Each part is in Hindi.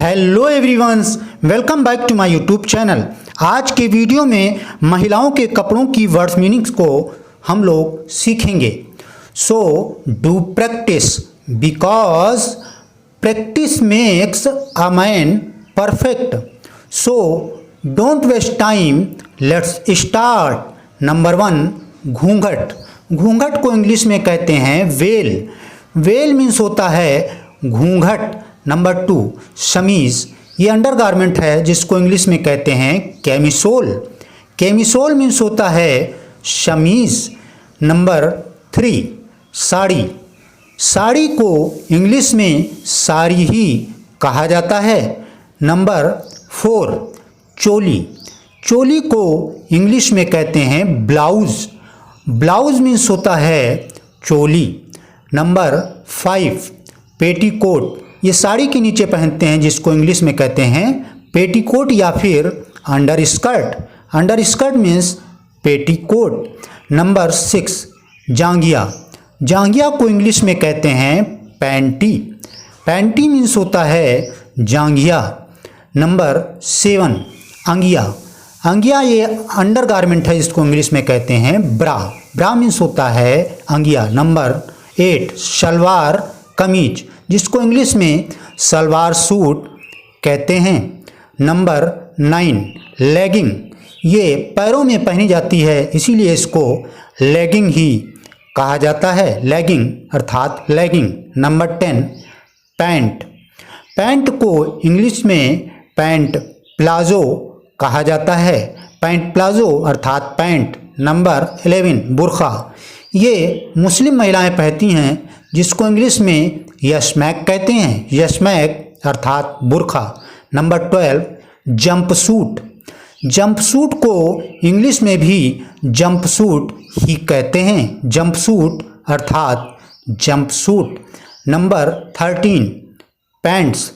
Hello everyones, welcome back to my YouTube channel. आज के वीडियो में महिलाओं के कपड़ों की वर्ड्स मीनिंग्स को हम लोग सीखेंगे। So do practice because practice makes a man perfect. So don't waste time, let's start. Number 1, घूंघट। घूंघट को इंग्लिश में कहते हैं वेल। वेल मीन्स होता है घूंघट। Number 2, chemise. ये अंडरगारमेंट है जिसको इंग्लिश में कहते हैं कैमिसोल। कैमिसोल मीन्स होता है शमीज़। नंबर 3, साड़ी। साड़ी को इंग्लिश में साड़ी ही कहा जाता है। नंबर 4, चोली। चोली को इंग्लिश में कहते हैं ब्लाउज़। ब्लाउज़ मीन्स होता है चोली। Number 5, petticoat. ये साड़ी के नीचे पहनते हैं जिसको इंग्लिश में कहते हैं पेटीकोट या फिर under skirt. Under skirt means petticoat. Number 6, जांघिया। जांघिया को इंग्लिश में कहते हैं पैंटी। पैंटी मीन्स होता है जांघिया। नंबर 7, अंगिया। अंगिया ये अंडरगारमेंट है जिसको इंग्लिश में कहते हैं ब्रा। ब्रा मीन्स होता है अंगिया। नंबर 8, सलवार कमीज, जिसको इंग्लिश में सलवार सूट कहते हैं। Number 9, legging. ये पैरों में पहनी जाती है इसीलिए इसको लेगिंग ही कहा जाता है। लेगिंग अर्थात लेगिंग। Number 10, pant. पैंट को इंग्लिश में पैंट प्लाजो कहा जाता है। पैंट प्लाजो अर्थात पैंट। नंबर 11, बुर्खा। ये मुस्लिम महिलाएं पहनती हैं जिसको इंग्लिश में यशमैक कहते हैं। यशमैक अर्थात बुर्खा। Number 12, jumpsuit. जंपसूट को इंग्लिश में भी जंपसूट ही कहते हैं। जंपसूट अर्थात जंपसूट। Number 13, pants.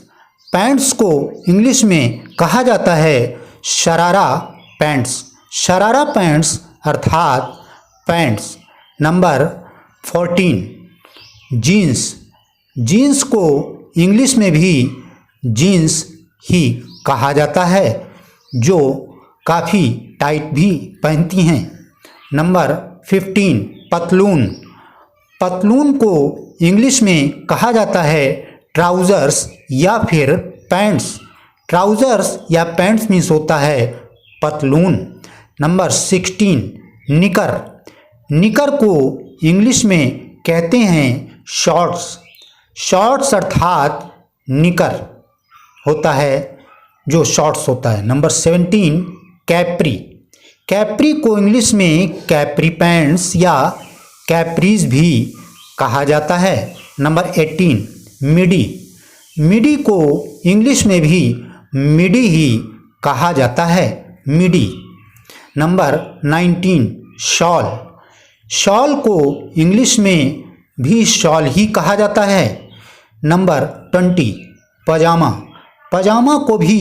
पैंट्स को इंग्लिश में कहा जाता है शरारा पैंट्स। शरारा पैंट्स अर्थात पैंट्स। Number 14, jeans. जीन्स को इंग्लिश में भी जीन्स ही कहा जाता है, जो काफ़ी टाइट भी पहनती हैं। नंबर 15, पतलून। पतलून को इंग्लिश में कहा जाता है ट्राउज़र्स या फिर पैंट्स। ट्राउज़र्स या पैंट्स मीन्स होता है पतलून। नंबर 16, निकर। निकर को इंग्लिश में कहते हैं शॉर्ट्स। शॉर्ट्स अर्थात निकर होता है जो शॉर्ट्स होता है। नंबर 17, कैप्री। कैप्री को इंग्लिश में कैप्री पैंट्स या कैप्रीज भी कहा जाता है। नंबर 18, मिडी। मिडी को इंग्लिश में भी मिडी ही कहा जाता है, मिडी। Number 19, shawl. शॉल को इंग्लिश में भी शॉल ही कहा जाता है। नंबर 20, पजामा। पजामा को भी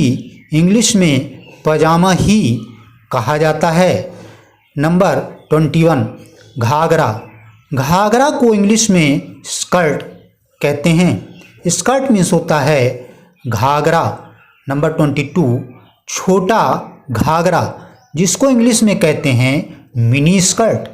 इंग्लिश में पजामा ही कहा जाता है। नंबर 21, घाघरा। घाघरा को इंग्लिश में स्कर्ट कहते हैं। स्कर्ट मीन्स होता है घाघरा। नंबर 22, छोटा घाघरा, जिसको इंग्लिश में कहते हैं मिनी स्कर्ट।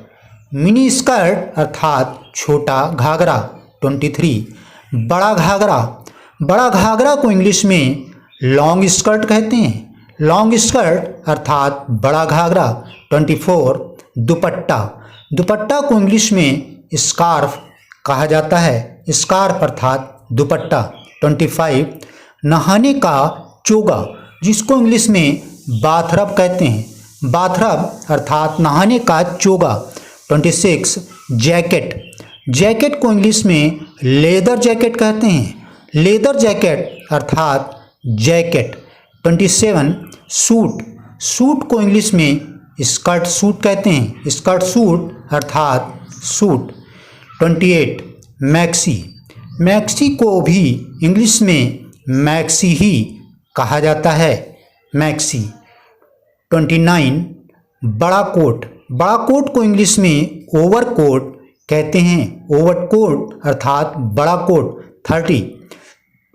मिनी स्कर्ट अर्थात छोटा घाघरा। 23, बड़ा घाघरा। बड़ा घाघरा को इंग्लिश में लॉन्ग स्कर्ट कहते हैं। लॉन्ग स्कर्ट अर्थात बड़ा घाघरा। 24, दुपट्टा। दुपट्टा को इंग्लिश में स्कार्फ कहा जाता है। स्कार्फ अर्थात दुपट्टा। 25, नहाने का चोगा, जिसको इंग्लिश में बाथरब कहते हैं। बाथरब अर्थात नहाने का चोगा। 26, जैकेट। जैकेट को इंग्लिश में लेदर जैकेट कहते हैं। लेदर जैकेट अर्थात जैकेट। 27, सूट। सूट को इंग्लिश में स्कर्ट सूट कहते हैं। स्कर्ट सूट अर्थात सूट। 28, मैक्सी। मैक्सी को भी इंग्लिश में मैक्सी ही कहा जाता है, मैक्सी। 29, बड़ा कोट। बड़ा कोट को इंग्लिश में ओवरकोट कहते हैं। ओवरकोट अर्थात बड़ा कोट। 30,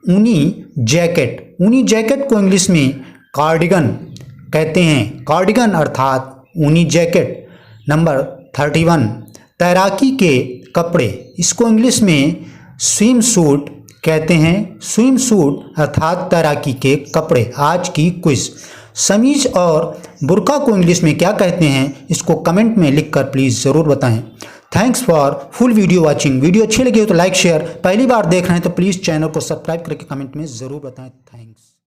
ऊनी जैकेट। ऊनी जैकेट को इंग्लिश में कार्डिगन कहते हैं, कार्डिगन अर्थात ऊनी जैकेट। नंबर 31, तैराकी के कपड़े, इसको इंग्लिश में स्विम सूट कहते हैं, स्विम सूट अर्थात तैराकी के कपड़े। आज की क्विज, समीज और बुर्का को इंग्लिश में क्या कहते हैं, इसको कमेंट में लिखकर प्लीज़ ज़रूर बताएं। Thanks for full video watching. Video अच्छी लगी हो तो लाइक शेयर, पहली बार देख रहे हैं तो प्लीज़ चैनल को सब्सक्राइब करके कमेंट में ज़रूर बताएं।